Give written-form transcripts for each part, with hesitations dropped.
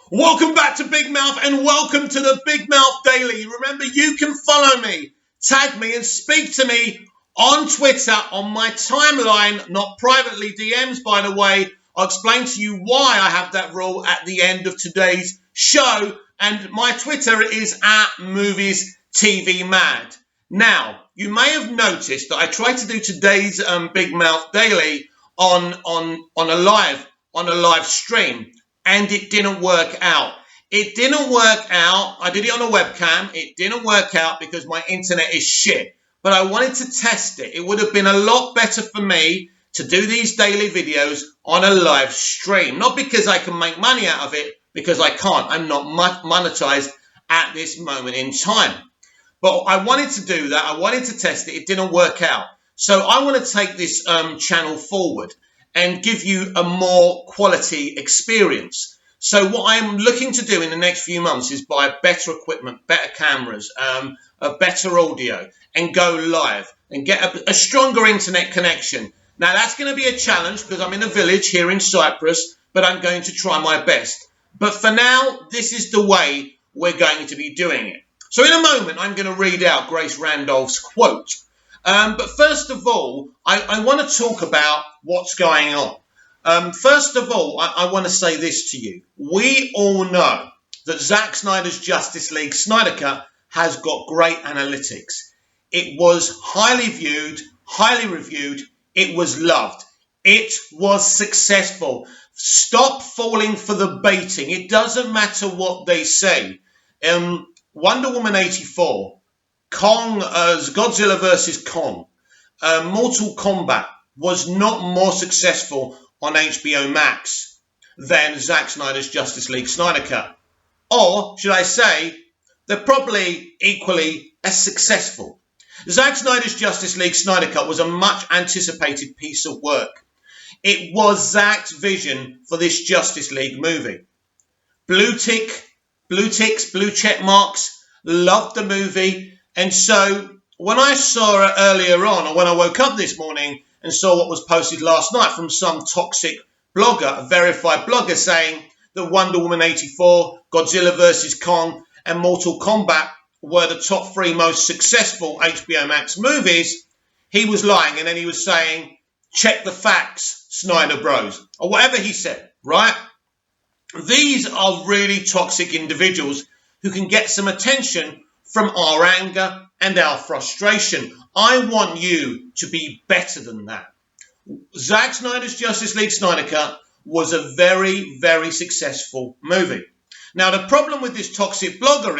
Welcome back to Big Mouth and welcome to the Big Mouth Daily. Remember, you can follow me, tag me and speak to me on Twitter on my timeline, not privately DMs, by the way. I'll explain to you why I have that rule at the end of today's show. And my Twitter is @MoviesTVMad. Now, you may have noticed that I tried to do today's Big Mouth Daily on a live stream. And it didn't work out. It didn't work out. I did it on a webcam. It didn't work out because my internet is shit. But I wanted to test it. It would have been a lot better for me to do these daily videos on a live stream. Not because I can make money out of it, because I can't. I'm not monetized at this moment in time. But I wanted to do that. I wanted to test it. It didn't work out. So I want to take this channel forward and give you a more quality experience. So what I'm looking to do in the next few months is buy better equipment, better cameras, a better audio, and go live and get a stronger internet connection. Now that's going to be a challenge because I'm in a village here in Cyprus, but I'm going to try my best. But for now, this is the way we're going to be doing it. So in a moment, I'm going to read out Grace Randolph's quote. But first of all, I want to talk about what's going on. First of all, I want to say this to you. We all know that Zack Snyder's Justice League Snyder Cut has got great analytics. It was highly viewed, highly reviewed. It was loved. It was successful. Stop falling for the baiting. It doesn't matter what they say. Wonder Woman 84. Kong as Godzilla vs. Kong, Mortal Kombat was not more successful on HBO Max than Zack Snyder's Justice League Snyder Cut. Or, should I say, they're probably equally as successful. Zack Snyder's Justice League Snyder Cut was a much anticipated piece of work. It was Zack's vision for this Justice League movie. Blue ticks, blue check marks, loved the movie. And so when I saw it earlier on, or when I woke up this morning and saw what was posted last night from some toxic blogger, a verified blogger, saying that Wonder Woman 84, Godzilla vs. Kong, and Mortal Kombat were the top 3 most successful HBO Max movies, he was lying. And then he was saying, check the facts, Snyder Bros, or whatever he said, right? These are really toxic individuals who can get some attention from our anger and our frustration. I want you to be better than that. Zack Snyder's Justice League Snyder Cut was a very, very successful movie. Now, the problem with this toxic blogger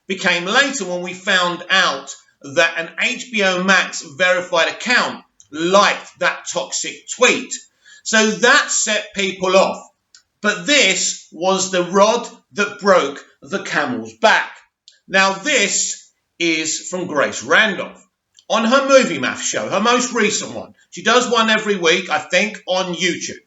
became later when we found out that an HBO Max verified account liked that toxic tweet. So that set people off. But this was the rod that broke the camel's back. Now, this is from Grace Randolph on her Movie Math show, her most recent one. She does one every week, I think, on YouTube.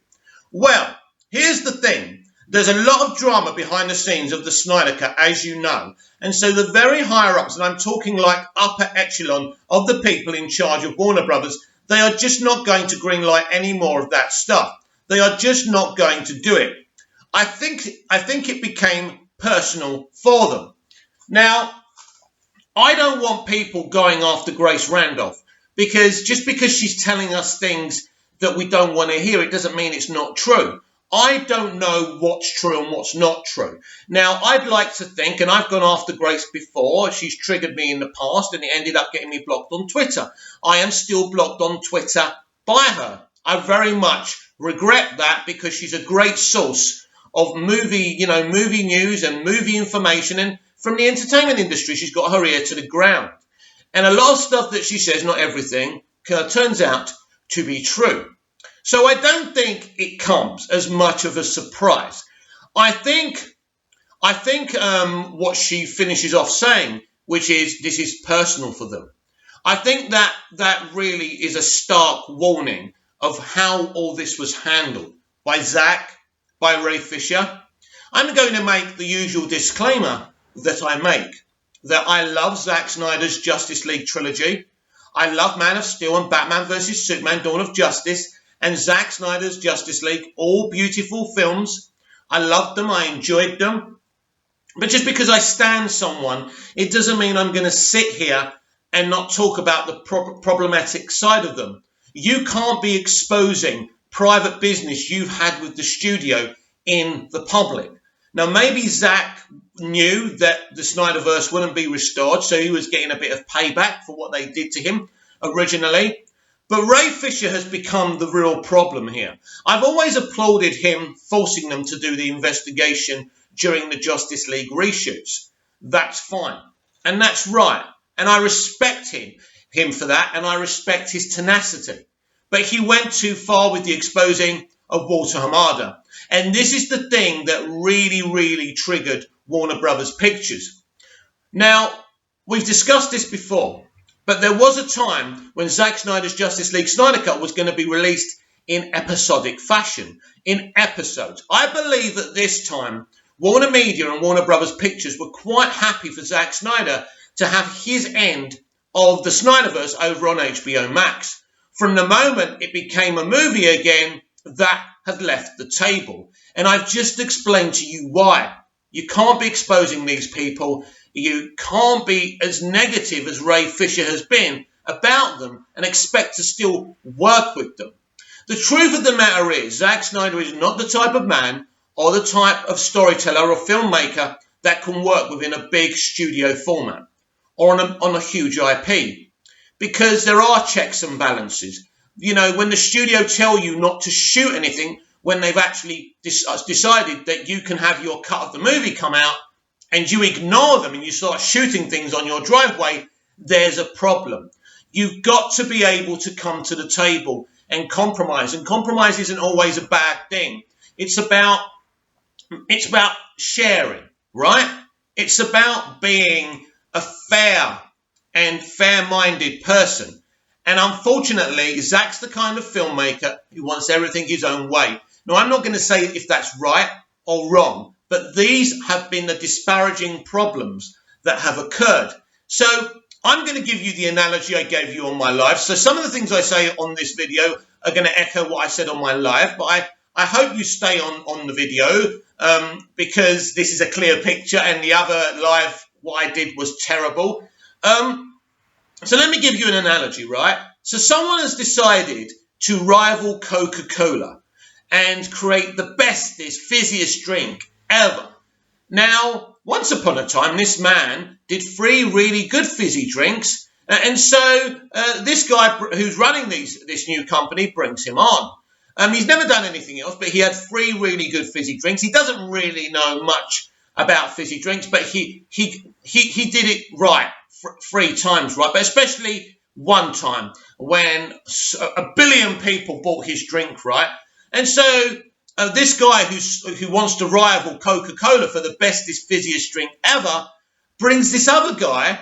Well, here's the thing. There's a lot of drama behind the scenes of the Snyder Cut, as you know. And so the very higher-ups, and I'm talking like upper echelon of the people in charge of Warner Brothers, they are just not going to greenlight any more of that stuff. They are just not going to do it. I think it became personal for them. Now, I don't want people going after Grace Randolph because just because she's telling us things that we don't want to hear, it doesn't mean it's not true. I don't know what's true and what's not true. Now, I'd like to think, and I've gone after Grace before, she's triggered me in the past and it ended up getting me blocked on Twitter. I am still blocked on Twitter by her. I very much regret that because she's a great source of movie news and movie information, and from the entertainment industry, she's got her ear to the ground. And a lot of stuff that she says, not everything, turns out to be true. So I don't think it comes as much of a surprise. I think what she finishes off saying, which is this is personal for them. I think that really is a stark warning of how all this was handled by Zack, by Ray Fisher. I'm going to make the usual disclaimer that I make, that I love Zack Snyder's Justice League trilogy. I love Man of Steel and Batman vs. Superman, Dawn of Justice, and Zack Snyder's Justice League, all beautiful films. I loved them. I enjoyed them. But just because I stand someone, it doesn't mean I'm going to sit here and not talk about the problematic side of them. You can't be exposing private business you've had with the studio in the public. Now, maybe Zack knew that the Snyderverse wouldn't be restored, so he was getting a bit of payback for what they did to him originally. But Ray Fisher has become the real problem here. I've always applauded him forcing them to do the investigation during the Justice League reshoots. That's fine. And that's right. And I respect him for that, and I respect his tenacity. But he went too far with the exposing of Walter Hamada. And this is the thing that really, really triggered Warner Brothers Pictures. Now, we've discussed this before, but there was a time when Zack Snyder's Justice League Snyder Cut was going to be released in episodic fashion, in episodes. I believe that this time, Warner Media and Warner Brothers Pictures were quite happy for Zack Snyder to have his end of the Snyderverse over on HBO Max. From the moment it became a movie again, that had left the table. And I've just explained to you why. You can't be exposing these people. You can't be as negative as Ray Fisher has been about them and expect to still work with them. The truth of the matter is, Zack Snyder is not the type of man or the type of storyteller or filmmaker that can work within a big studio format or on a huge IP, because there are checks and balances. You know, when the studio tell you not to shoot anything, when they've actually decided that you can have your cut of the movie come out and you ignore them and you start shooting things on your driveway, there's a problem. You've got to be able to come to the table and compromise. And compromise isn't always a bad thing. It's about sharing, right? It's about being a fair and fair-minded person. And unfortunately, Zack's the kind of filmmaker who wants everything his own way. Now, I'm not going to say if that's right or wrong, but these have been the disparaging problems that have occurred. So I'm going to give you the analogy I gave you on my live. So some of the things I say on this video are going to echo what I said on my live, but I hope you stay on the video because this is a clear picture and the other live, what I did was terrible. So let me give you an analogy, right? So someone has decided to rival Coca-Cola and create the bestest, fizziest drink ever. Now, once upon a time, this man did 3 really good fizzy drinks. And so this guy who's running this new company brings him on. He's never done anything else, but he had 3 really good fizzy drinks. He doesn't really know much about fizzy drinks, but he did it right 3 times, right? But especially one time when 1 billion people bought his drink, right? And so this guy who wants to rival Coca-Cola for the bestest, fizziest drink ever brings this other guy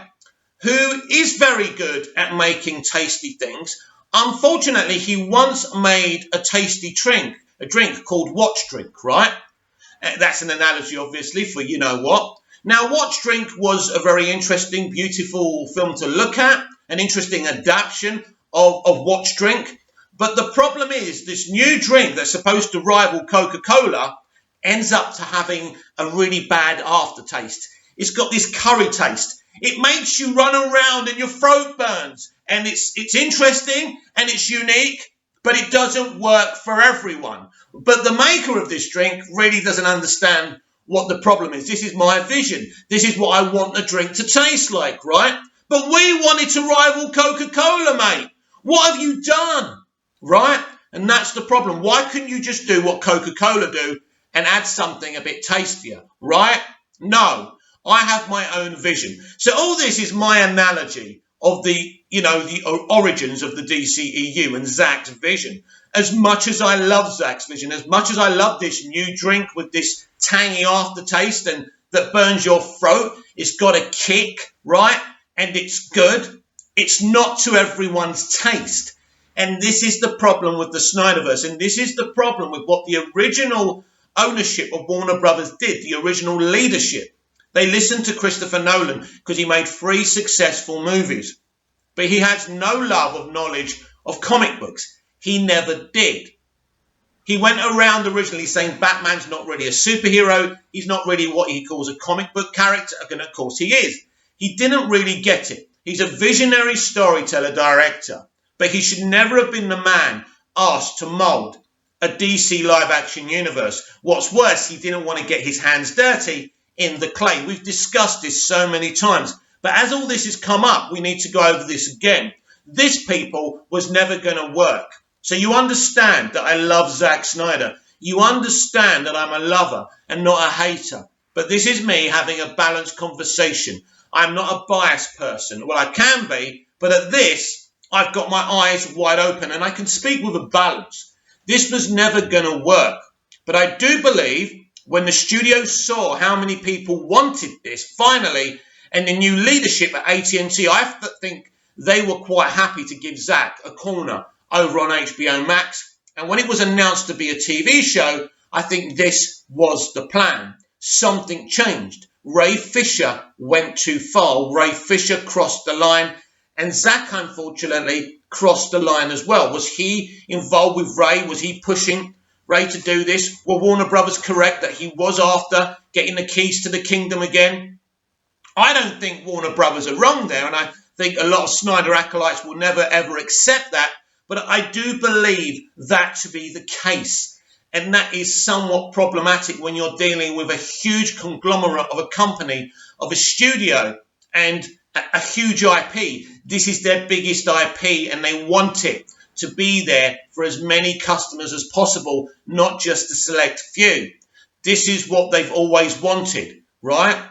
who is very good at making tasty things. Unfortunately, he once made a tasty drink, a drink called Watch Drink, right? That's an analogy, obviously, for you know what. Now, Watch Drink was a very interesting, beautiful film to look at, an interesting adaptation of Watch Drink. But the problem is this new drink that's supposed to rival Coca-Cola ends up to having a really bad aftertaste. It's got this curry taste. It makes you run around and your throat burns. And it's interesting and it's unique, but it doesn't work for everyone. But the maker of this drink really doesn't understand what the problem is. This is my vision. This is what I want the drink to taste like, right? But we wanted to rival Coca-Cola, mate. What have you done? Right? And that's the problem. Why couldn't you just do what Coca-Cola do and add something a bit tastier? Right? No. I have my own vision. So all this is my analogy of the origins of the DCEU and Zack's vision. As much as I love Zack's vision, as much as I love this new drink with this tangy aftertaste and that burns your throat, it's got a kick, right? And it's good. It's not to everyone's taste. And this is the problem with the Snyderverse. And this is the problem with what the original ownership of Warner Brothers did, the original leadership. They listened to Christopher Nolan because he made 3 successful movies. But he has no love of knowledge of comic books. He never did. He went around originally saying Batman's not really a superhero. He's not really what he calls a comic book character. And of course he is. He didn't really get it. He's a visionary storyteller director. But he should never have been the man asked to mould a DC live action universe. What's worse, he didn't want to get his hands dirty in the clay. We've discussed this so many times. But as all this has come up, we need to go over this again. This, people, was never going to work. So you understand that I love Zack Snyder. You understand that I'm a lover and not a hater. But this is me having a balanced conversation. I'm not a biased person. Well, I can be, but at this, I've got my eyes wide open and I can speak with a balance. This was never going to work. But I do believe when the studio saw how many people wanted this, finally, and the new leadership at AT&T, I think they were quite happy to give Zack a corner over on HBO Max. And when it was announced to be a TV show, I think this was the plan. Something changed. Ray Fisher went too far. Ray Fisher crossed the line. And Zack, unfortunately, crossed the line as well. Was he involved with Ray? Was he pushing Ray to do this? Were Warner Brothers correct that he was after getting the keys to the kingdom again? I don't think Warner Brothers are wrong there. And I think a lot of Snyder acolytes will never, ever accept that. But I do believe that to be the case. And that is somewhat problematic when you're dealing with a huge conglomerate of a company, of a studio, and a huge IP. This is their biggest IP, and they want it to be there for as many customers as possible, not just a select few. This is what they've always wanted, right?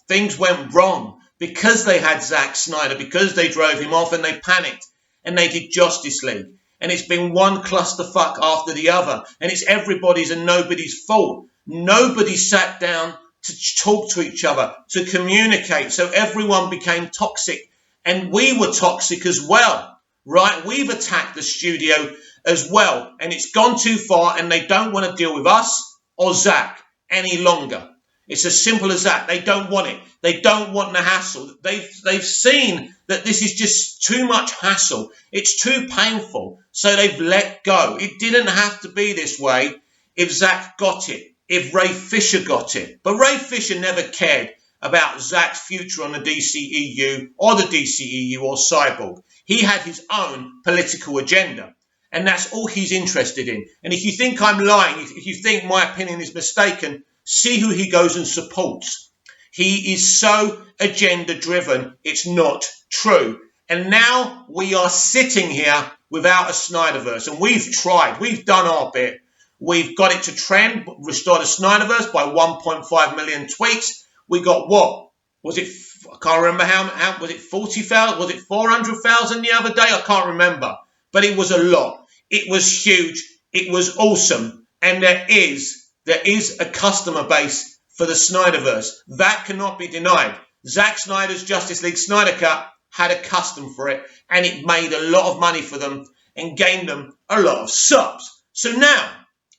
Things went wrong because they had Zack Snyder, because they drove him off and they panicked and they did Justice League. And it's been one clusterfuck after the other. And it's everybody's and nobody's fault. Nobody sat down to talk to each other, to communicate. So everyone became toxic. And we were toxic as well, right? We've attacked the studio as well. And it's gone too far and they don't want to deal with us or Zack any longer. It's as simple as that. They don't want it. They don't want the hassle. They've seen that this is just too much hassle. It's too painful. So they've let go. It didn't have to be this way if Zack got it, if Ray Fisher got it. But Ray Fisher never cared about Zack's future on the DCEU or the DCEU or Cyborg. He had his own political agenda. And that's all he's interested in. And if you think I'm lying, if you think my opinion is mistaken, see who he goes and supports. He is so agenda-driven, it's not true. And now we are sitting here without a Snyderverse. And we've tried. We've done our bit. We've got it to trend, restored the Snyderverse by 1.5 million tweets. We got what? Was it, I can't remember how was it 40,000? Was it 400,000 the other day? I can't remember. But it was a lot. It was huge. It was awesome. And there is a customer base for the Snyderverse. That cannot be denied. Zack Snyder's Justice League Snyder Cut had a custom for it, and it made a lot of money for them and gained them a lot of subs. So now,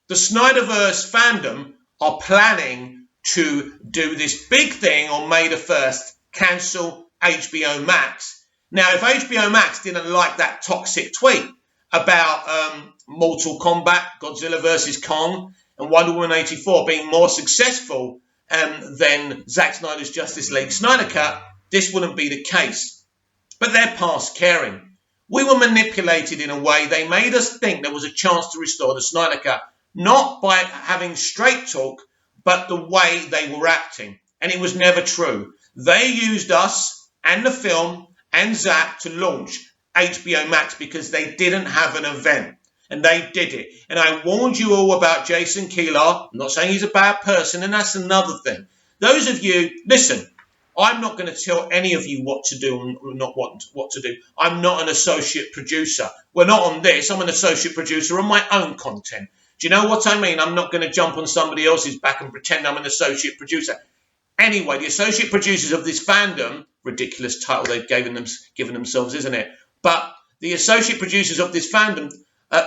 the Snyderverse fandom are planning to do this big thing on May the 1st, cancel HBO Max. Now, if HBO Max didn't like that toxic tweet about Mortal Kombat, Godzilla vs. Kong, and Wonder Woman 84 being more successful than Zack Snyder's Justice League Snyder Cut, this wouldn't be the case. But they're past caring. We were manipulated in a way. They made us think there was a chance to restore the Snyder Cut, not by having straight talk, but the way they were acting. And it was never true. They used us and the film and Zack to launch HBO Max because they didn't have an event. And they did it. And I warned you all about Jason Kilar. I'm not saying he's a bad person, and that's another thing. Those of you, listen, I'm not going to tell any of you what to do or not what to do. I'm not an associate producer. We're not on this. I'm an associate producer on my own content. Do you know what I mean? I'm not going to jump on somebody else's back and pretend I'm an associate producer. Anyway, the associate producers of this fandom, ridiculous title they've given themselves, isn't it? But the associate producers of this fandom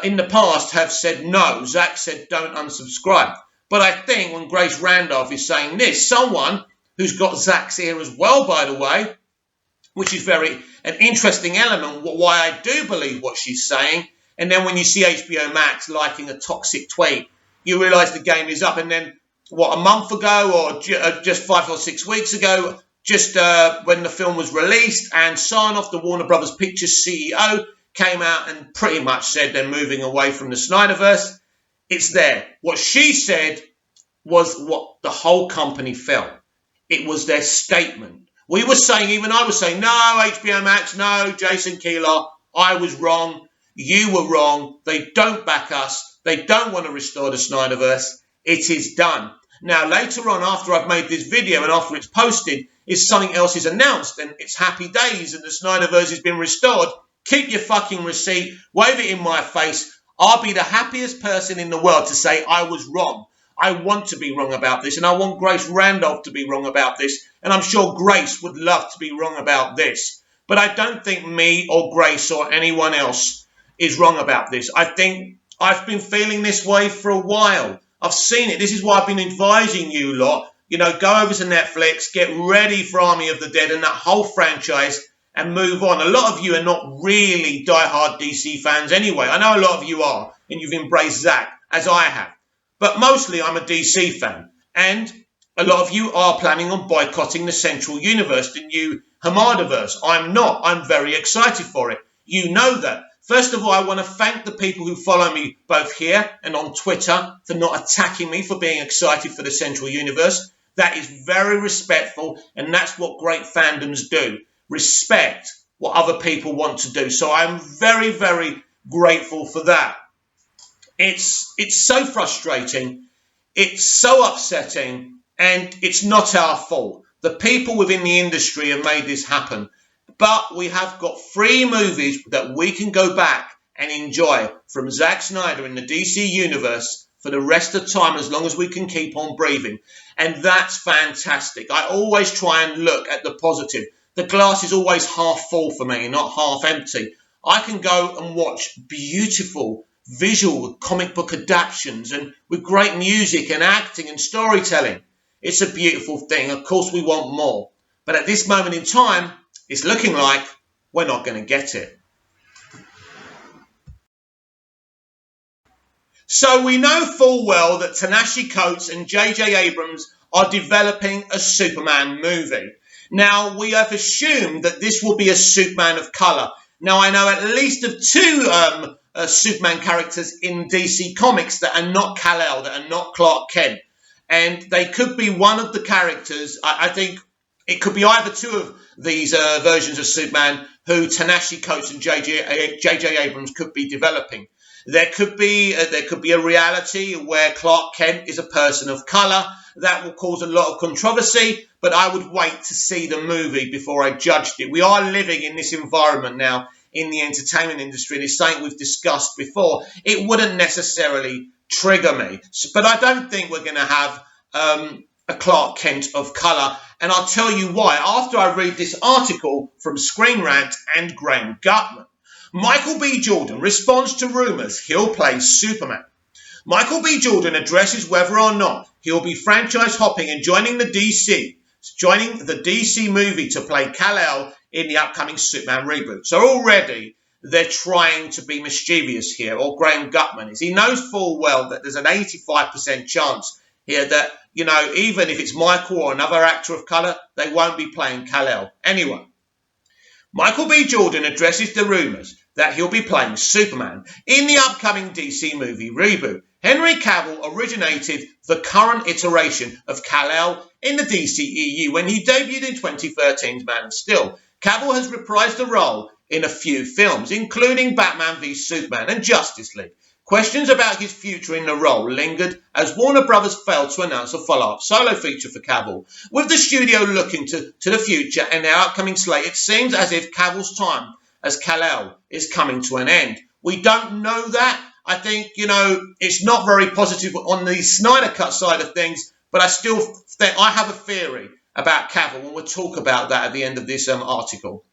in the past have said no. Zack said don't unsubscribe. But I think when Grace Randolph is saying this, someone who's got Zack's ear as well, by the way, which is an interesting element, why I do believe what she's saying, And then when you see HBO Max liking a toxic tweet, you realise the game is up. And then, what, a month ago or just 5 or 6 weeks ago, just when the film was released, and Sarnoff, the Warner Brothers Pictures CEO, came out and pretty much said they're moving away from the Snyderverse. It's there. What she said was what the whole company felt. It was their statement. We were saying, even I was saying, no, HBO Max, no, Jason Keeler, I was wrong. You were wrong. They don't back us. They don't want to restore the Snyderverse. It is done. Now, later on, after I've made this video and after it's posted, is something else is announced, and it's happy days and the Snyderverse has been restored. Keep your fucking receipt. Wave it in my face. I'll be the happiest person in the world to say I was wrong. I want to be wrong about this, and I want Grace Randolph to be wrong about this, and I'm sure Grace would love to be wrong about this. But I don't think me or Grace or anyone else is wrong about this. I think I've been feeling this way for a while. I've seen it. This is why I've been advising you lot. You know, go over to Netflix, get ready for Army of the Dead and that whole franchise, and move on. A lot of you are not really diehard DC fans anyway. I know a lot of you are, and you've embraced Zack, as I have. But mostly I'm a DC fan. And a lot of you are planning on boycotting the Central Universe, the new Hamadaverse. I'm not. I'm very excited for it. You know that. First of all, I want to thank the people who follow me both here and on Twitter for not attacking me for being excited for the Central Universe. That is very respectful, and that's what great fandoms do. Respect what other people want to do. So I'm very, very grateful for that. It's so frustrating. It's so upsetting, and it's not our fault. The people within the industry have made this happen. But we have got 3 movies that we can go back and enjoy from Zack Snyder in the DC Universe for the rest of time, as long as we can keep on breathing. And that's fantastic. I always try and look at the positive. The glass is always half full for me, not half empty. I can go and watch beautiful visual comic book adaptions and with great music and acting and storytelling. It's a beautiful thing. Of course, we want more. But at this moment in time, it's looking like we're not going to get it. So we know full well that Ta-Nehisi Coates and J.J. Abrams are developing a Superman movie. Now, we have assumed that this will be a Superman of colour. Now, I know at least of 2 Superman characters in DC Comics that are not Kal-El, that are not Clark Kent. And they could be one of the characters. I think it could be either 2 of these versions of Superman who Ta-Nehisi Coates and J.J. Abrams could be developing. There could be a reality where Clark Kent is a person of colour. That will cause a lot of controversy, but I would wait to see the movie before I judged it. We are living in this environment now in the entertainment industry, and it's something we've discussed before. It wouldn't necessarily trigger me, but I don't think we're going to have a Clark Kent of colour, and I'll tell you why after I read this article from Screen Rant and Graham Gutman. Michael B. Jordan responds to rumours he'll play Superman. Michael B. Jordan addresses whether or not he'll be franchise hopping and joining the DC movie to play Kal-El in the upcoming Superman reboot. So already they're trying to be mischievous here, or Graham Gutman is. He knows full well that there's an 85% chance here that, you know, even if it's Michael or another actor of colour, they won't be playing Kal-El. Anyway, Michael B. Jordan addresses the rumours that he'll be playing Superman in the upcoming DC movie reboot. Henry Cavill originated the current iteration of Kal-El in the DCEU when he debuted in 2013's Man of Steel. Cavill has reprised the role in a few films, including Batman v Superman and Justice League. Questions about his future in the role lingered as Warner Brothers failed to announce a follow-up solo feature for Cavill. With the studio looking to the future and their upcoming slate, it seems as if Cavill's time as Kal-El is coming to an end. We don't know that. I think, you know, it's not very positive on the Snyder Cut side of things, but I still think I have a theory about Cavill, and we'll talk about that at the end of this article.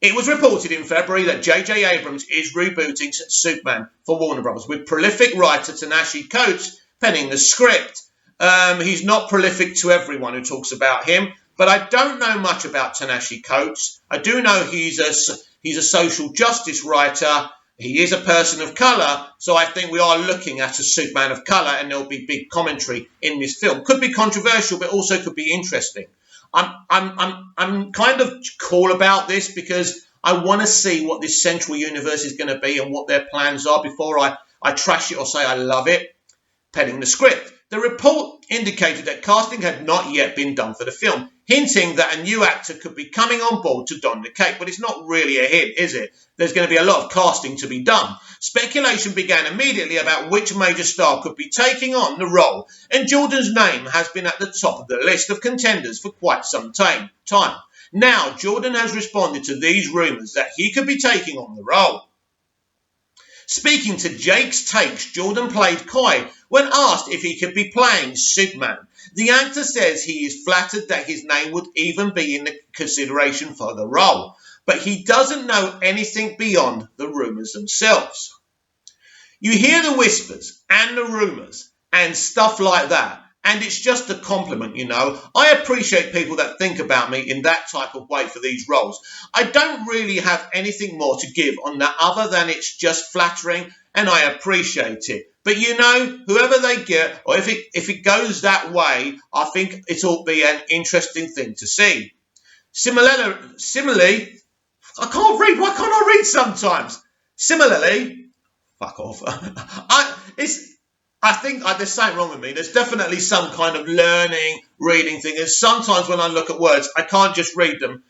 It was reported in February that J.J. Abrams is rebooting Superman for Warner Brothers, with prolific writer Ta-Nehisi Coates penning the script. He's not prolific to everyone who talks about him, but I don't know much about Ta-Nehisi Coates. I do know he's a social justice writer, He is a person of colour, so I think we are looking at a Superman of colour, and there'll be big commentary in this film. Could be controversial, but also could be interesting. I'm kind of cool about this because I want to see what this central universe is going to be and what their plans are before I trash it or say I love it. Penning the script. The report indicated that casting had not yet been done for the film, hinting that a new actor could be coming on board to don the cape. But it's not really a hint, is it? There's going to be a lot of casting to be done. Speculation began immediately about which major star could be taking on the role, and Jordan's name has been at the top of the list of contenders for quite some time. Now, Jordan has responded to these rumours that he could be taking on the role. Speaking to Jake's Takes, Jordan played coy when asked if he could be playing Superman. The actor says he is flattered that his name would even be in the consideration for the role, but he doesn't know anything beyond the rumours themselves. You hear the whispers and the rumours and stuff like that, and it's just a compliment, you know. I appreciate people that think about me in that type of way for these roles. I don't really have anything more to give on that other than it's just flattering, and I appreciate it. But you know, whoever they get, or if it goes that way, I think it'll be an interesting thing to see. Similarly, I can't read. Why can't I read sometimes? Similarly, fuck off. I think there's something wrong with me. There's definitely some kind of learning, reading thing. And sometimes when I look at words, I can't just read them.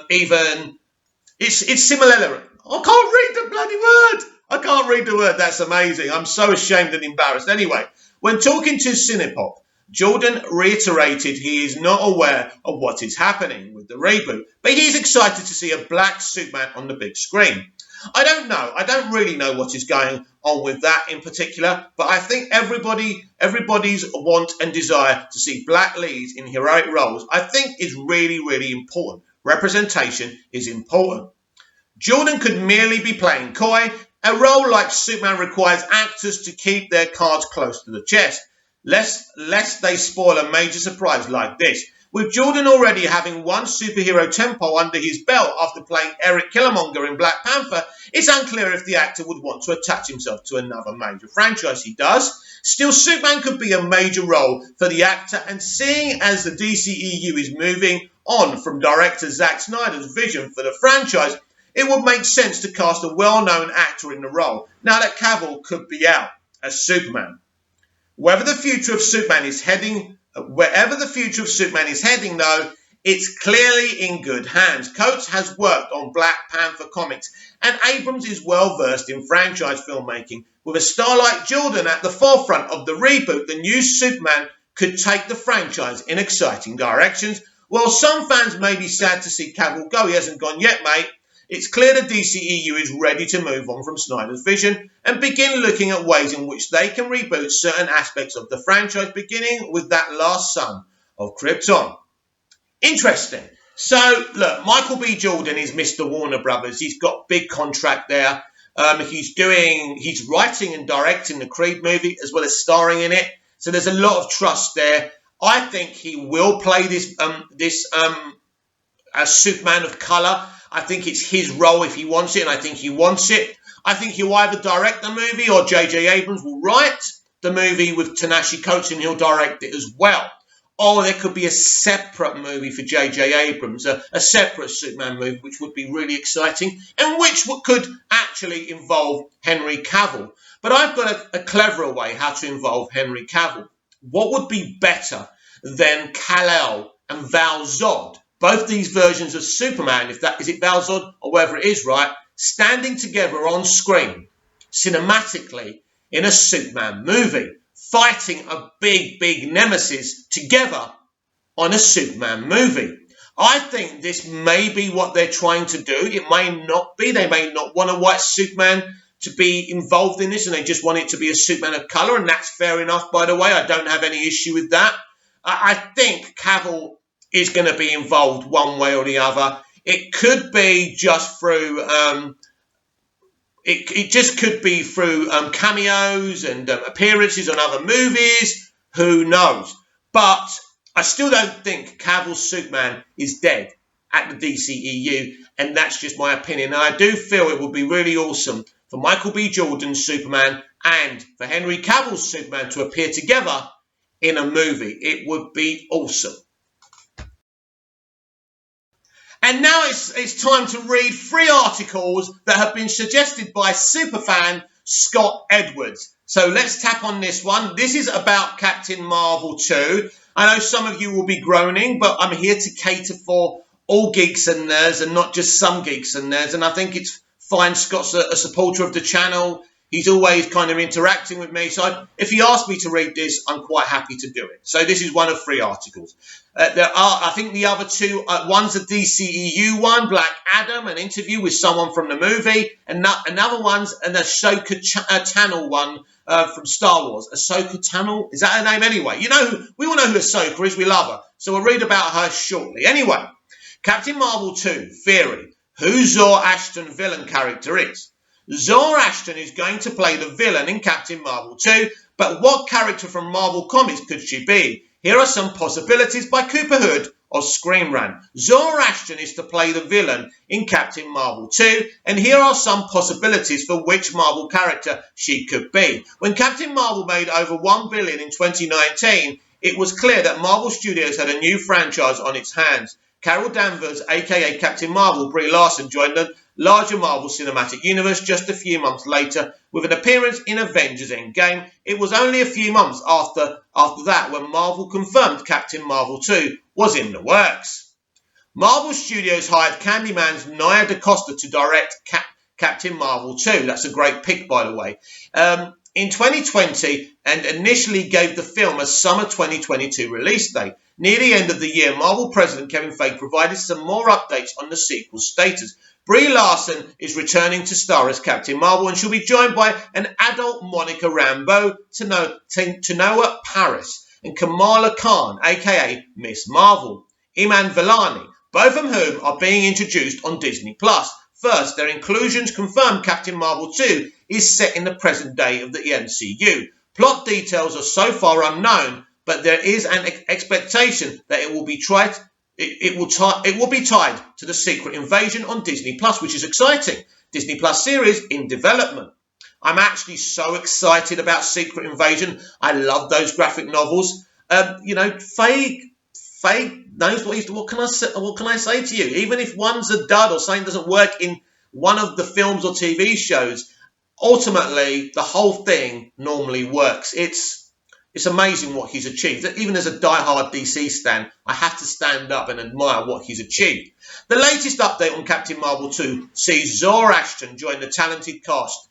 It's similar. I can't read the bloody word. I can't read the word. That's amazing. I'm so ashamed and embarrassed. Anyway, when talking to Cinepop, Jordan reiterated he is not aware of what is happening with the reboot, but he's excited to see a black Superman on the big screen. I don't know. I don't really know what is going on with that in particular, but I think everybody's want and desire to see black leads in heroic roles, I think is really, really important. Representation is important. Jordan could merely be playing coy. A role like Superman requires actors to keep their cards close to the chest, lest they spoil a major surprise like this. With Jordan already having one superhero tempo under his belt after playing Eric Killmonger in Black Panther, it's unclear if the actor would want to attach himself to another major franchise. He does. Still, Superman could be a major role for the actor, and seeing as the DCEU is moving on from director Zack Snyder's vision for the franchise, it would make sense to cast a well-known actor in the role, now that Cavill could be out as Superman. Wherever the future of Superman is heading, though, it's clearly in good hands. Coates has worked on Black Panther comics, and Abrams is well versed in franchise filmmaking. With a star like Jordan at the forefront of the reboot, the new Superman could take the franchise in exciting directions. While some fans may be sad to see Cavill go, he hasn't gone yet, mate. It's clear the DCEU is ready to move on from Snyder's vision and begin looking at ways in which they can reboot certain aspects of the franchise, beginning with that last son of Krypton. Interesting. So, look, Michael B. Jordan is Mr. Warner Brothers. He's got a big contract there. He's writing and directing the Creed movie as well as starring in it. So there's a lot of trust there. I think he will play this as Superman of color. I think it's his role if he wants it, and I think he wants it. I think he'll either direct the movie or J.J. Abrams will write the movie with Ta-Nehisi Coates and he'll direct it as well. Or there could be a separate movie for J.J. Abrams, a separate Superman movie, which would be really exciting and which could actually involve Henry Cavill. But I've got a cleverer way how to involve Henry Cavill. What would be better than Kal-El and Val-Zod? Both these versions of Superman, is it Val-Zod or whatever it is, right, standing together on screen, cinematically, in a Superman movie, fighting a big, big nemesis together on a Superman movie. I think this may be what they're trying to do. It may not be. They may not want a white Superman to be involved in this, and they just want it to be a Superman of colour, and that's fair enough, by the way. I don't have any issue with that. I think Cavill is going to be involved one way or the other. It could be just through it just could be through cameos and appearances on other movies. Who knows? But I still don't think Cavill's Superman is dead at the DCEU, and that's just my opinion. And I do feel it would be really awesome for Michael B. Jordan's Superman and for Henry Cavill's Superman to appear together in a movie. It would be awesome. And now it's time to read 3 articles that have been suggested by superfan Scott Edwards. So let's tap on this one. This is about Captain Marvel 2. I know some of you will be groaning, but I'm here to cater for all geeks and nerds and not just some geeks and nerds. And I think it's fine. Scott's a supporter of the channel. He's always kind of interacting with me. So if he asked me to read this, I'm quite happy to do it. So this is one of 3 articles. I think the other 2, one's a DCEU one, Black Adam, an interview with someone from the movie. And another one's an Ahsoka Tano one from Star Wars. Ahsoka Tano? Is that her name anyway? We all know who Ahsoka is. We love her. So we'll read about her shortly. Anyway, Captain Marvel 2, Theory. Who Zor Ashton villain character is. Zor Ashton is going to play the villain in Captain Marvel 2, but what character from Marvel Comics could she be? Here are some possibilities by Cooper Hood of Screen Rant. Zor Ashton is to play the villain in Captain Marvel 2, and here are some possibilities for which Marvel character she could be. When Captain Marvel made over $1 billion in 2019, it was clear that Marvel Studios had a new franchise on its hands. Carol Danvers, aka Captain Marvel, Brie Larson, joined the larger Marvel Cinematic Universe just a few months later with an appearance in Avengers Endgame. It was only a few months after that when Marvel confirmed Captain Marvel 2 was in the works. Marvel Studios hired Candyman's Nia DaCosta to direct Captain Marvel 2. That's a great pick, by the way. In 2020, and initially gave the film a summer 2022 release date. Near the end of the year, Marvel President Kevin Feige provided some more updates on the sequel's status. Brie Larson is returning to star as Captain Marvel, and she'll be joined by an adult Monica Rambeau, Tanoa Paris, and Kamala Khan, aka Miss Marvel, Iman Vellani, both of whom are being introduced on Disney+. First, their inclusions confirm Captain Marvel 2 is set in the present day of the MCU. Plot details are so far unknown, but there is an expectation that it will be tied to the Secret Invasion on Disney+, which is exciting. Disney+ series in development. I'm actually so excited about Secret Invasion. I love those graphic novels. Feige knows what can I say to you? Even if one's a dud or something doesn't work in one of the films or TV shows, ultimately the whole thing normally works. It's amazing what he's achieved. Even as a diehard DC stan, I have to stand up and admire what he's achieved. The latest update on Captain Marvel 2 sees Zor Ashton join the talented cast.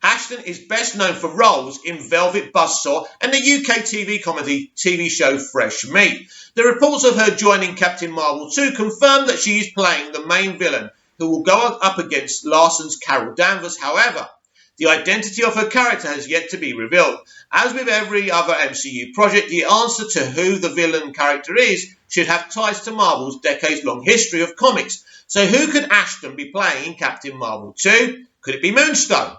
Ashton is best known for roles in Velvet Buzzsaw and the UK TV comedy TV show Fresh Meat. The reports of her joining Captain Marvel 2 confirm that she is playing the main villain, who will go up against Larson's Carol Danvers. However, the identity of her character has yet to be revealed. As with every other MCU project, the answer to who the villain character is should have ties to Marvel's decades-long history of comics. So who could Ashton be playing in Captain Marvel 2? Could it be Moonstone?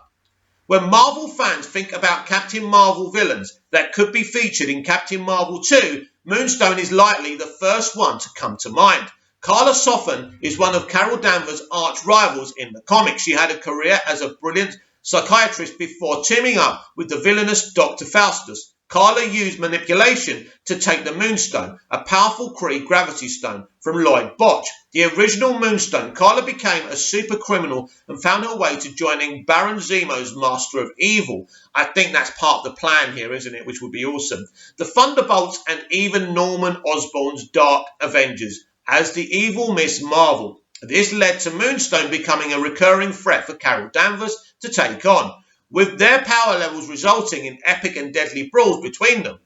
When Marvel fans think about Captain Marvel villains that could be featured in Captain Marvel 2, Moonstone is likely the first one to come to mind. Carla Soffen is one of Carol Danvers' arch rivals in the comics. She had a career as a brilliant psychiatrist before teaming up with the villainous Dr. Faustus. Carla used manipulation to take the Moonstone, a powerful Kree gravity stone, from Lloyd Botch. The original Moonstone, Carla became a super criminal and found her way to joining Baron Zemo's Master of Evil. I think that's part of the plan here, isn't it? Which would be awesome. The Thunderbolts and even Norman Osborn's Dark Avengers as the evil Miss Marvel. This led to Moonstone becoming a recurring threat for Carol Danvers to take on, with their power levels resulting in epic and deadly brawls between them.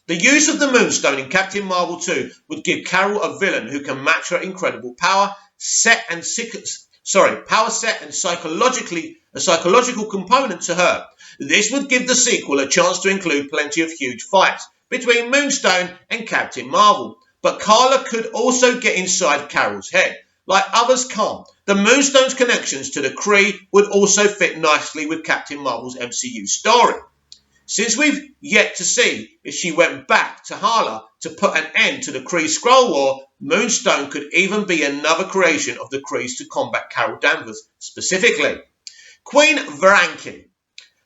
The use of the Moonstone in Captain Marvel 2 would give Carol a villain who can match her incredible power set and a psychological component to her. This would give the sequel a chance to include plenty of huge fights between Moonstone and Captain Marvel. But Carla could also get inside Carol's head, like others can't. The Moonstone's connections to the Kree would also fit nicely with Captain Marvel's MCU story. Since we've yet to see if she went back to Hala to put an end to the Kree-Skrull War, Moonstone could even be another creation of the Krees to combat Carol Danvers specifically. Queen Varanki.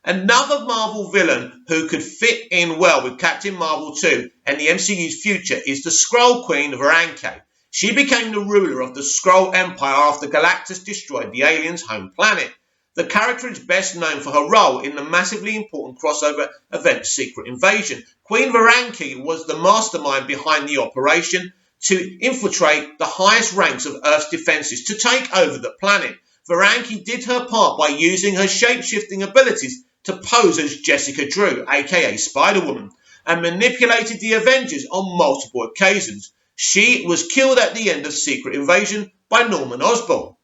Another Marvel villain who could fit in well with Captain Marvel 2 and the MCU's future is the Skrull Queen Varanki. She became the ruler of the Skrull Empire after Galactus destroyed the aliens' home planet. The character is best known for her role in the massively important crossover event Secret Invasion. Queen Varanki was the mastermind behind the operation to infiltrate the highest ranks of Earth's defences to take over the planet. Varanki did her part by using her shape-shifting abilities to pose as Jessica Drew, aka Spider-Woman, and manipulated the Avengers on multiple occasions. She was killed at the end of Secret Invasion by Norman Osborn.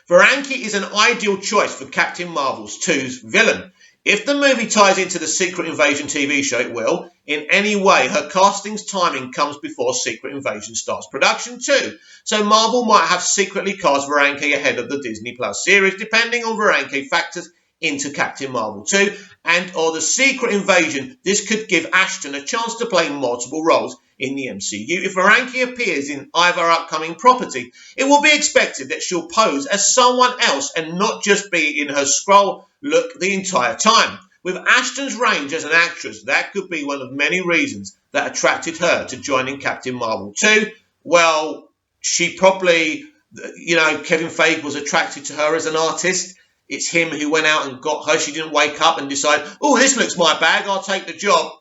Varanki is an ideal choice for Captain Marvel 2's villain. If the movie ties into the Secret Invasion TV show, it will. In any way, her casting's timing comes before Secret Invasion starts production too. So Marvel might have secretly cast Varanki ahead of the Disney Plus series, depending on Varanki factors into Captain Marvel 2 and or the Secret Invasion. This could give Ashton a chance to play multiple roles in the MCU. If Varanki appears in either upcoming property, it will be expected that she'll pose as someone else and not just be in her Skrull look the entire time. With Ashton's range as an actress, that could be one of many reasons that attracted her to joining Captain Marvel 2. Well, she probably, Kevin Feige was attracted to her as an artist. It's him who went out and got her. She didn't wake up and decide, oh, this looks my bag, I'll take the job.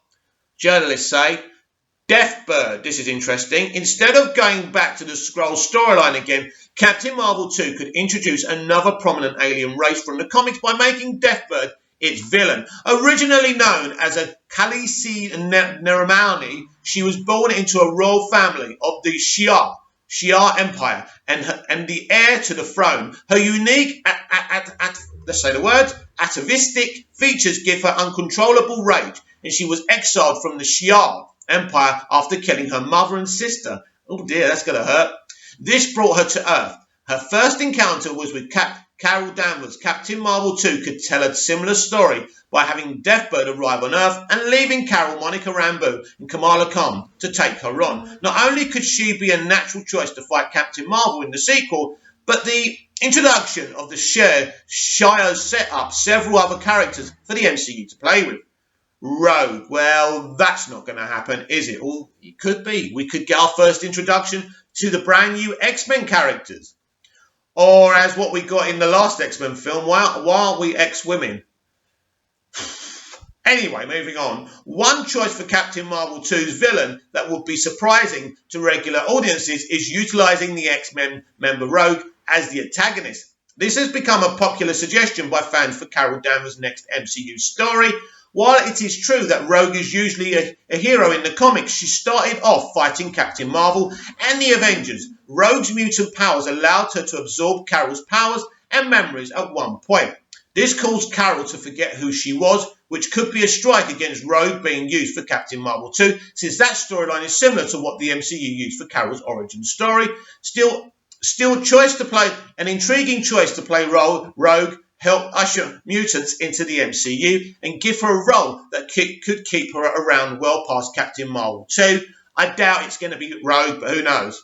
Journalists say, Deathbird, this is interesting. Instead of going back to the Skrull storyline again, Captain Marvel 2 could introduce another prominent alien race from the comics by making Deathbird its villain. Originally known as a Khaleesi Neramani, she was born into a royal family of the Shi'ar Empire and the heir to the throne. Her unique, let's say the word, atavistic features give her uncontrollable rage, and she was exiled from the Shi'ar Empire after killing her mother and sister. Oh dear, that's going to hurt. This brought her to Earth. Her first encounter was with Carol Danvers. Captain Marvel 2 could tell a similar story by having Deathbird arrive on Earth and leaving Carol, Monica Rambeau and Kamala Khan to take her on. Not only could she be a natural choice to fight Captain Marvel in the sequel, but the introduction of the Shire set up several other characters for the MCU to play with. Rogue, well, that's not going to happen, is it? Well, it could be. We could get our first introduction to the brand new X-Men characters. Or as what we got in the last X-Men film, why aren't we ex-women? Anyway, moving on. One choice for Captain Marvel 2's villain that would be surprising to regular audiences is utilising the X-Men member Rogue as the antagonist. This has become a popular suggestion by fans for Carol Danvers' next MCU story. While it is true that Rogue is usually a hero in the comics, she started off fighting Captain Marvel and the Avengers. Rogue's mutant powers allowed her to absorb Carol's powers and memories at one point. This caused Carol to forget who she was, which could be a strike against Rogue being used for Captain Marvel 2, since that storyline is similar to what the MCU used for Carol's origin story. Still, an intriguing choice to play Rogue, help usher mutants into the MCU and give her a role that could keep her around well past Captain Marvel 2. I doubt it's going to be Rogue, but who knows.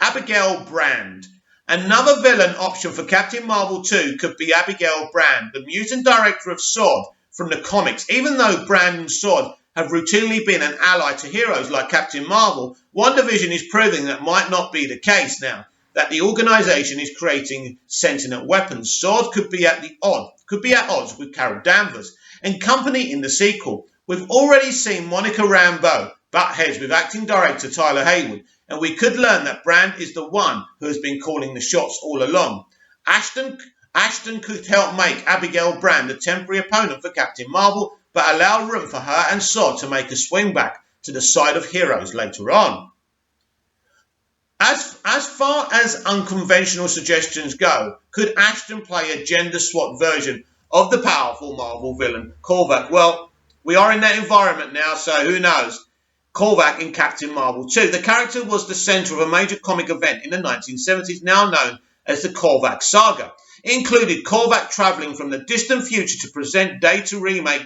Abigail Brand. Another villain option for Captain Marvel 2 could be Abigail Brand, the mutant director of S.W.O.R.D. from the comics. Even though Brand and S.W.O.R.D. have routinely been an ally to heroes like Captain Marvel, WandaVision is proving that might not be the case now that the organisation is creating sentient weapons. S.W.O.R.D. could be at odds with Carol Danvers and company in the sequel. We've already seen Monica Rambeau butt heads with acting director Tyler Hayward, and we could learn that Brand is the one who has been calling the shots all along. Ashton could help make Abigail Brand a temporary opponent for Captain Marvel, but allow room for her and S.W.O.R.D. to make a swing back to the side of heroes later on. As far as unconventional suggestions go, could Ashton play a gender-swapped version of the powerful Marvel villain Korvac? Well, we are in that environment now, so who knows? Korvac in Captain Marvel 2. The character was the centre of a major comic event in the 1970s, now known as the Korvac Saga. It included Korvac travelling from the distant future to present day to remake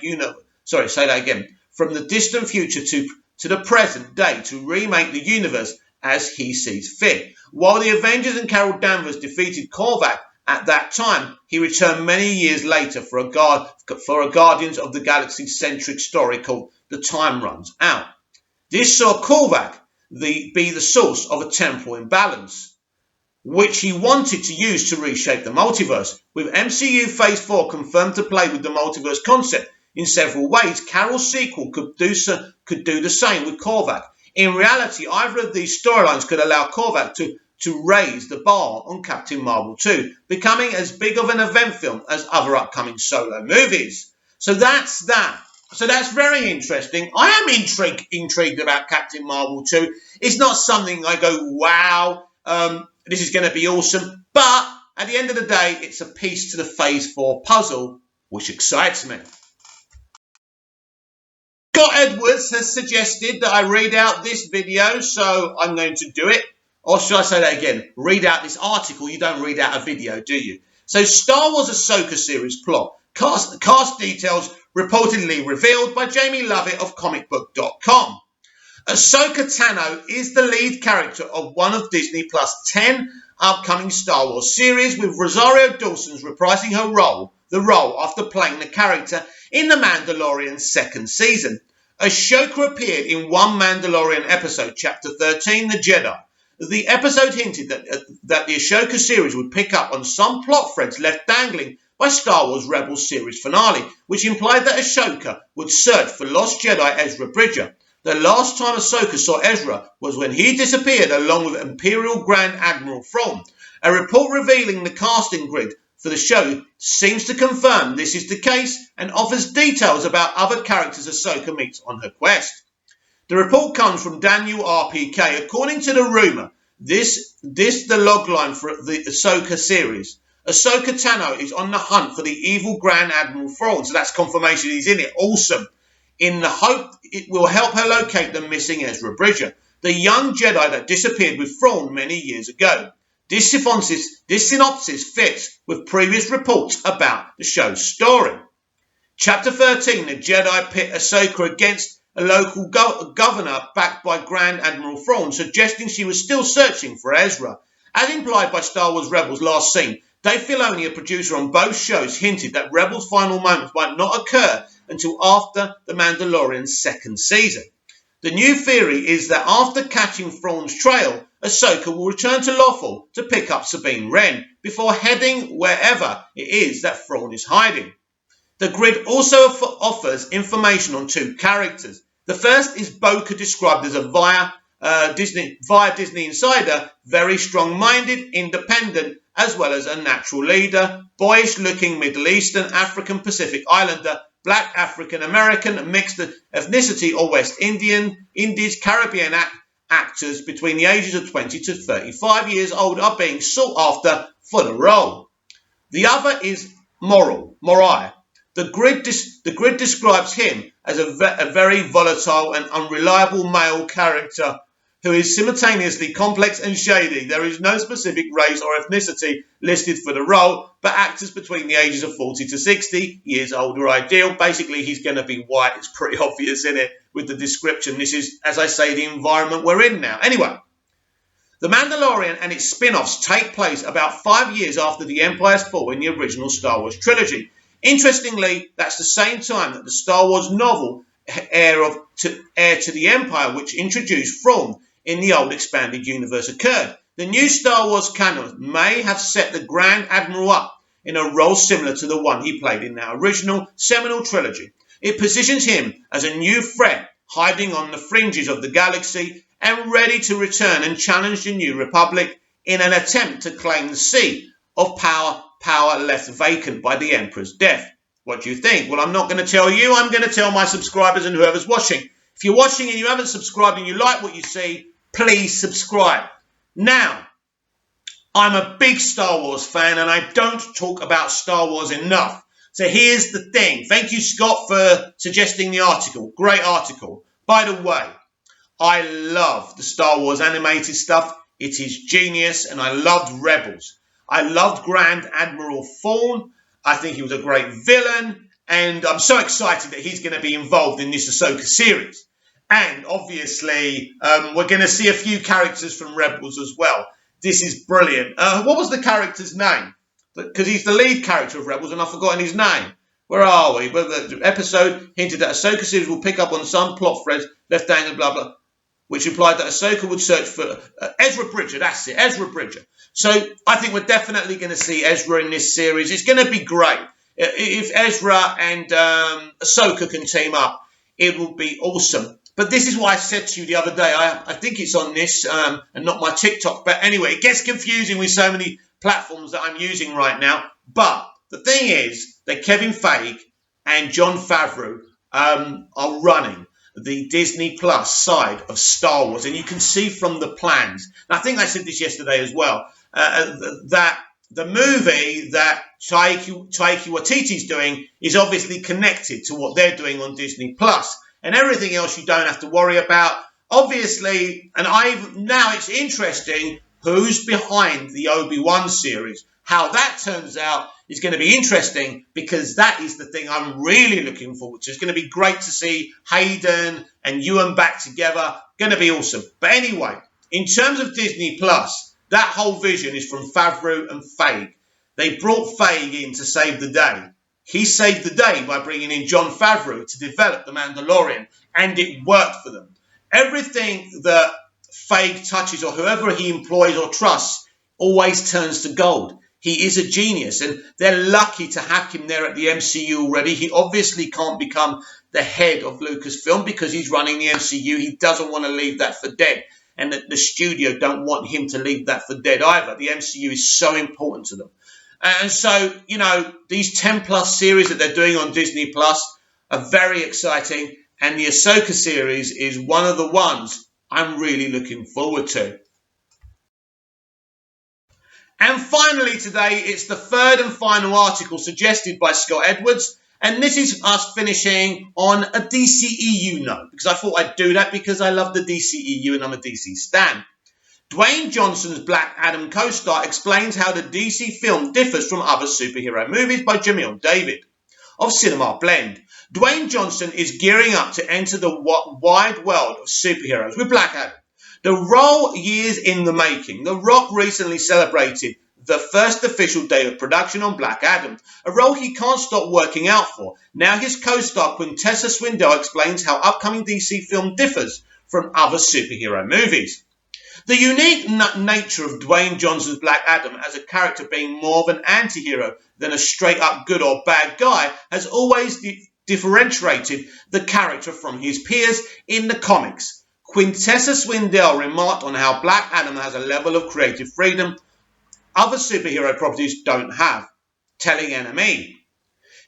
from the distant future to the present day to remake the universe as he sees fit. While the Avengers and Carol Danvers defeated Korvac at that time. He returned many years later for a Guardians of the Galaxy-centric story called The Time Runs Out. This saw Korvac be the source of a temporal imbalance, which he wanted to use to reshape the multiverse. With MCU Phase 4 confirmed to play with the multiverse concept in several ways, Carol's sequel could do the same with Korvac. In reality, either of these storylines could allow Korvac to raise the bar on Captain Marvel 2, becoming as big of an event film as other upcoming solo movies. So that's that. So that's very interesting. I am intrigued about Captain Marvel 2. It's not something I go, wow, this is going to be awesome. But at the end of the day, it's a piece to the Phase 4 puzzle, which excites me. Scott Edwards has suggested that I read out this video, so I'm going to do it. Or should I say that again? Read out this article. You don't read out a video, do you? So Star Wars Ahsoka series plot. Cast details reportedly revealed by Jamie Lovett of comicbook.com. Ahsoka Tano is the lead character of one of Disney Plus' 10 upcoming Star Wars series, with Rosario Dawson reprising the role after playing the character in The Mandalorian's second season. Ahsoka appeared in one Mandalorian episode, Chapter 13, The Jedi. The episode hinted that the Ahsoka series would pick up on some plot threads left dangling by Star Wars Rebels series finale, which implied that Ahsoka would search for lost Jedi Ezra Bridger. The last time Ahsoka saw Ezra was when he disappeared along with Imperial Grand Admiral Thrawn. A report revealing the casting grid for the show seems to confirm this is the case and offers details about other characters Ahsoka meets on her quest. The report comes from Daniel RPK. According to the rumour, this the logline for the Ahsoka series. Ahsoka Tano is on the hunt for the evil Grand Admiral Thrawn, so that's confirmation he's in it. Awesome. In the hope it will help her locate the missing Ezra Bridger, the young Jedi that disappeared with Thrawn many years ago. This synopsis fits with previous reports about the show's story. Chapter 13, the Jedi pit Ahsoka against a local governor backed by Grand Admiral Thrawn, suggesting she was still searching for Ezra. As implied by Star Wars Rebels' last scene, Dave Filoni, a producer on both shows, hinted that Rebels' final moments might not occur until after The Mandalorian's second season. The new theory is that after catching Thrawn's trail, Ahsoka will return to Lothal to pick up Sabine Wren before heading wherever it is that Thrawn is hiding. The grid also offers information on two characters. The first is Boca, described as a via Disney Insider, very strong-minded, independent, as well as a natural leader, boyish-looking Middle Eastern, African Pacific Islander, Black African American, mixed ethnicity or West Indies, Caribbean actors between the ages of 20 to 35 years old are being sought after for the role. The other is Morai. The grid describes him as a very volatile and unreliable male character who is simultaneously complex and shady. There is no specific race or ethnicity listed for the role, but actors between the ages of 40 to 60 years old are ideal. Basically, he's going to be white. It's pretty obvious, isn't it, with the description. This is, as I say, the environment we're in now. Anyway, The Mandalorian and its spin-offs take place about 5 years after The Empire's Fall in the original Star Wars trilogy. Interestingly, that's the same time that the Star Wars novel Heir to the Empire, which introduced Thrawn in the old expanded universe, occurred. The new Star Wars canon may have set the Grand Admiral up in a role similar to the one he played in that original seminal trilogy. It positions him as a new threat, hiding on the fringes of the galaxy and ready to return and challenge the New Republic in an attempt to claim the seat of power left vacant by the Emperor's death. What do you think? Well, I'm not going to tell you. I'm going to tell my subscribers and whoever's watching. If you're watching and you haven't subscribed and you like what you see, please subscribe. Now, I'm a big Star Wars fan and I don't talk about Star Wars enough. So here's the thing. Thank you, Scott, for suggesting the article. Great article. By the way, I love the Star Wars animated stuff. It is genius, and I loved Rebels. I loved Grand Admiral Thrawn. I think he was a great villain, and I'm so excited that he's going to be involved in this Ahsoka series. And obviously, we're going to see a few characters from Rebels as well. This is brilliant. What was the character's name? because he's the lead character of Rebels, and I've forgotten his name. Where are we? Well, the episode hinted that Ahsoka series will pick up on some plot threads left hanging, blah, blah, which implied that Ahsoka would search for Ezra Bridger. That's it, Ezra Bridger. So I think we're definitely going to see Ezra in this series. It's going to be great. If Ezra and Ahsoka can team up, it will be awesome. But this is what I said to you the other day. I think it's on this and not my TikTok. But anyway, it gets confusing with so many platforms that I'm using right now. But the thing is that Kevin Feige and Jon Favreau are running the Disney Plus side of Star Wars. And you can see from the plans, and I think I said this yesterday as well, that the movie that Taika Waititi's doing is obviously connected to what they're doing on Disney Plus. And everything else you don't have to worry about. Obviously, and now it's interesting who's behind the Obi-Wan series. How that turns out is going to be interesting, because that is the thing I'm really looking forward to. It's going to be great to see Hayden and Ewan back together. Going to be awesome. But anyway, in terms of Disney Plus, that whole vision is from Favreau and Feige. They brought Feige in to save the day. He saved the day by bringing in Jon Favreau to develop The Mandalorian, and it worked for them. Everything that Feige touches, or whoever he employs or trusts, always turns to gold. He is a genius, and they're lucky to have him there at the MCU already. He obviously can't become the head of Lucasfilm because he's running the MCU. He doesn't want to leave that for dead, and the studio don't want him to leave that for dead either. The MCU is so important to them. And so, you know, these 10-plus series that they're doing on Disney Plus are very exciting. And the Ahsoka series is one of the ones I'm really looking forward to. And finally today, it's the third and final article suggested by Scott Edwards. And this is us finishing on a DCEU note, because I thought I'd do that because I love the DCEU and I'm a DC stan. Dwayne Johnson's Black Adam co-star explains how the DC film differs from other superhero movies by Jamil David of Cinema Blend. Dwayne Johnson is gearing up to enter the wide world of superheroes with Black Adam. The role years in the making. The Rock recently celebrated the first official day of production on Black Adam, a role he can't stop working out for. Now his co-star Quintessa Swindell explains how upcoming DC film differs from other superhero movies. The unique nature of Dwayne Johnson's Black Adam as a character being more of an anti-hero than a straight-up good or bad guy has always differentiated the character from his peers in the comics. Quintessa Swindell remarked on how Black Adam has a level of creative freedom other superhero properties don't have, telling NME.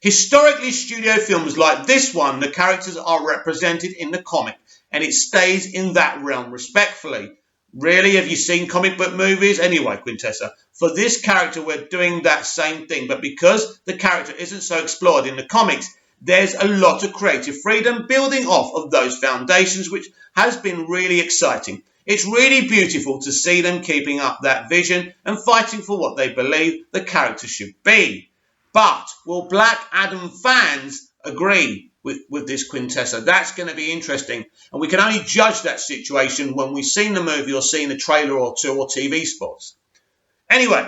Historically, studio films like this one, the characters are represented in the comic, and it stays in that realm respectfully. Really, have you seen comic book movies? Anyway, Quintessa, for this character, we're doing that same thing. But because the character isn't so explored in the comics, there's a lot of creative freedom building off of those foundations, which has been really exciting. It's really beautiful to see them keeping up that vision and fighting for what they believe the character should be. But will Black Adam fans agree with this Quintessa? That's going to be interesting. And we can only judge that situation when we've seen the movie or seen a trailer or two or TV spots. Anyway,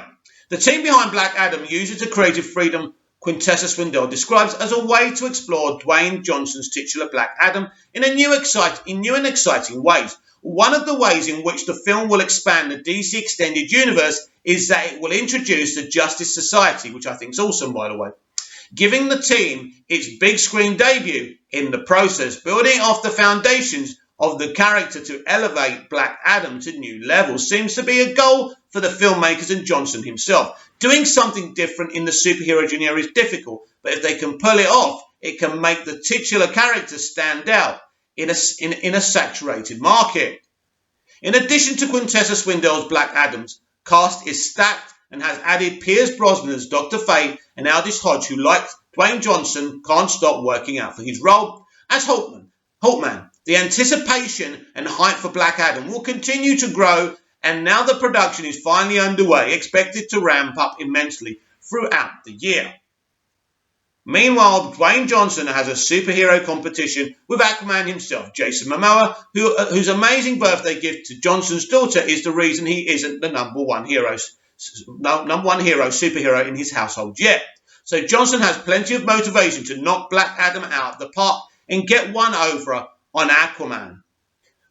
the team behind Black Adam uses the creative freedom Quintessa Swindell describes as a way to explore Dwayne Johnson's titular Black Adam in new and exciting ways. One of the ways in which the film will expand the DC Extended Universe is that it will introduce the Justice Society, which I think is awesome, by the way, giving the team its big screen debut in the process, building off the foundations of the character to elevate Black Adam to new levels seems to be a goal for the filmmakers and Johnson himself. Doing something different in the superhero genre is difficult, but if they can pull it off, it can make the titular character stand out in a saturated market. In addition to Quintessa Swindell's Black Adam's cast is stacked and has added Pierce Brosnan as Dr. Fate and Aldis Hodge, who, like Dwayne Johnson, can't stop working out for his role as Hulkman. The anticipation and hype for Black Adam will continue to grow, and now the production is finally underway, expected to ramp up immensely throughout the year. Meanwhile, Dwayne Johnson has a superhero competition with Aquaman himself, Jason Momoa, whose amazing birthday gift to Johnson's daughter is the reason he isn't the #1 hero number one hero, superhero in his household yet. So Johnson has plenty of motivation to knock Black Adam out of the park and get one over on Aquaman.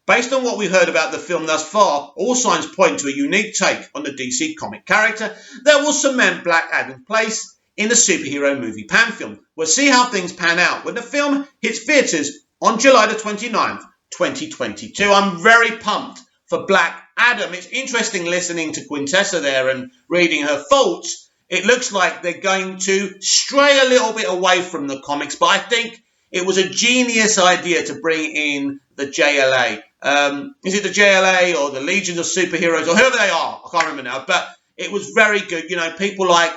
Based on what we've heard about the film thus far, all signs point to a unique take on the DC comic character that will cement Black Adam's place in the superhero movie pantheon. We'll see how things pan out when the film hits theatres on July the 29th, 2022. I'm very pumped for Black Adam. It's interesting listening to Quintessa there and reading her thoughts. It looks like they're going to stray a little bit away from the comics, but I think it was a genius idea to bring in the JLA. Is it the JLA or the Legions of Superheroes or whoever they are? I can't remember now, but it was very good. You know, people like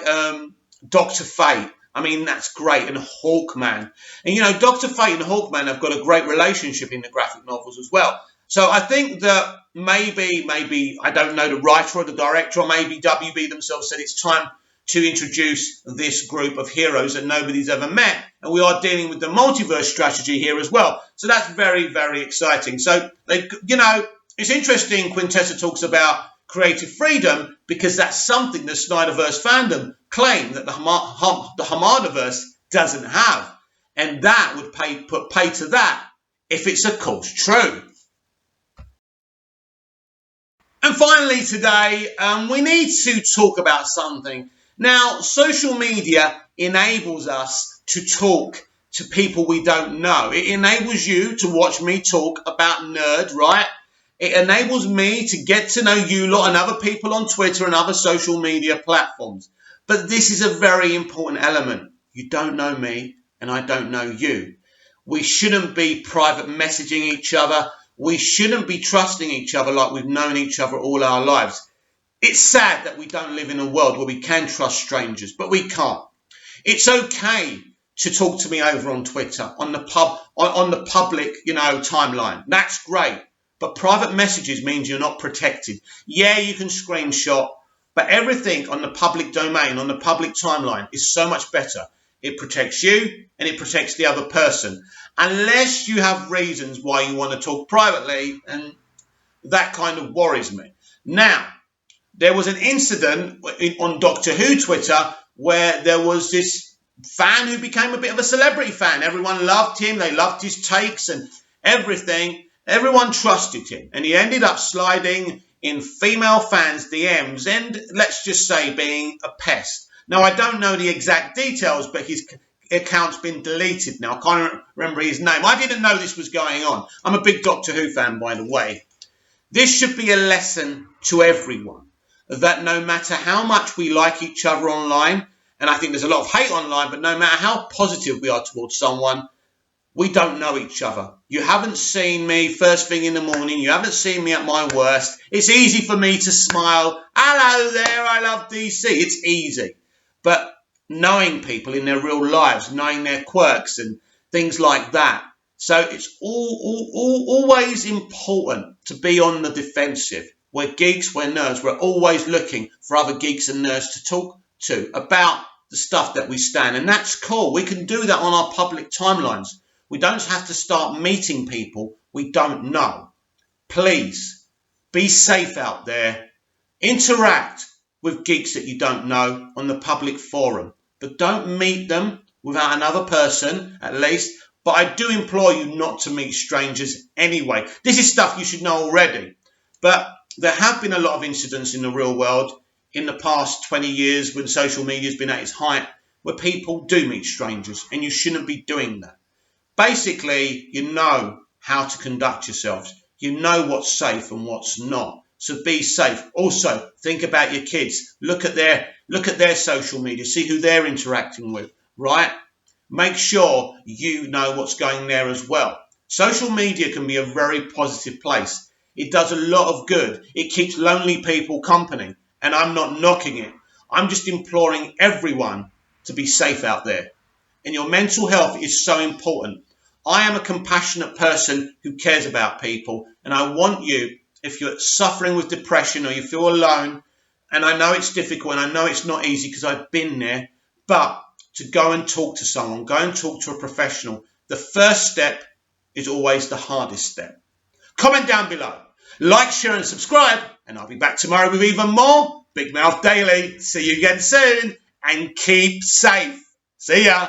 Dr. Fate. I mean, that's great. And Hawkman. And, you know, Dr. Fate and Hawkman have got a great relationship in the graphic novels as well. So I think that maybe, I don't know, the writer or the director or maybe WB themselves said it's time to introduce this group of heroes that nobody's ever met. And we are dealing with the multiverse strategy here as well. So that's very, very exciting. So, you know, it's interesting Quintessa talks about creative freedom because that's something the Snyderverse fandom claim that the Hamadaverse doesn't have. And that would put pay to that if it's of course true. And finally today, we need to talk about something. Now, social media enables us to talk to people we don't know. It enables you to watch me talk about nerd, right? It enables me to get to know you lot and other people on Twitter and other social media platforms. But this is a very important element. You don't know me and I don't know you. We shouldn't be private messaging each other. We shouldn't be trusting each other like we've known each other all our lives. It's sad that we don't live in a world where we can trust strangers, but we can't. It's okay to talk to me over on Twitter, on the public, you know, timeline. That's great. But private messages means you're not protected. Yeah, you can screenshot, but everything on the public domain, on the public timeline is so much better. It protects you and it protects the other person. Unless you have reasons why you want to talk privately, and that kind of worries me. Now, there was an incident on Doctor Who Twitter where there was this fan who became a bit of a celebrity fan. Everyone loved him. They loved his takes and everything. Everyone trusted him. And he ended up sliding in female fans' DMs and, let's just say, being a pest. Now, I don't know the exact details, but his account's been deleted now. I can't remember his name. I didn't know this was going on. I'm a big Doctor Who fan, by the way. This should be a lesson to everyone, that no matter how much we like each other online, and I think there's a lot of hate online, but no matter how positive we are towards someone, we don't know each other. You haven't seen me first thing in the morning. You haven't seen me at my worst. It's easy for me to smile. Hello there, I love DC. It's easy. But knowing people in their real lives, knowing their quirks and things like that. So it's always important to be on the defensive. We're geeks, we're nerds. We're always looking for other geeks and nerds to talk to about the stuff that we stand. And that's cool. We can do that on our public timelines. We don't have to start meeting people we don't know. Please, be safe out there. Interact with geeks that you don't know on the public forum. But don't meet them without another person, at least. But I do implore you not to meet strangers anyway. This is stuff you should know already. But there have been a lot of incidents in the real world in the past 20 years when social media has been at its height where people do meet strangers, and you shouldn't be doing that. Basically, you know how to conduct yourselves. You know what's safe and what's not. So be safe. Also, think about your kids. Look at their social media. See who they're interacting with, right? Make sure you know what's going there as well. Social media can be a very positive place. It does a lot of good. It keeps lonely people company. And I'm not knocking it. I'm just imploring everyone to be safe out there. And your mental health is so important. I am a compassionate person who cares about people. And I want you, if you're suffering with depression or you feel alone, and I know it's difficult and I know it's not easy because I've been there, but to go and talk to someone, go and talk to a professional. The first step is always the hardest step. Comment down below. Like, share and subscribe, and I'll be back tomorrow with even more Big Mouth Daily. See you again soon, and keep safe. See ya.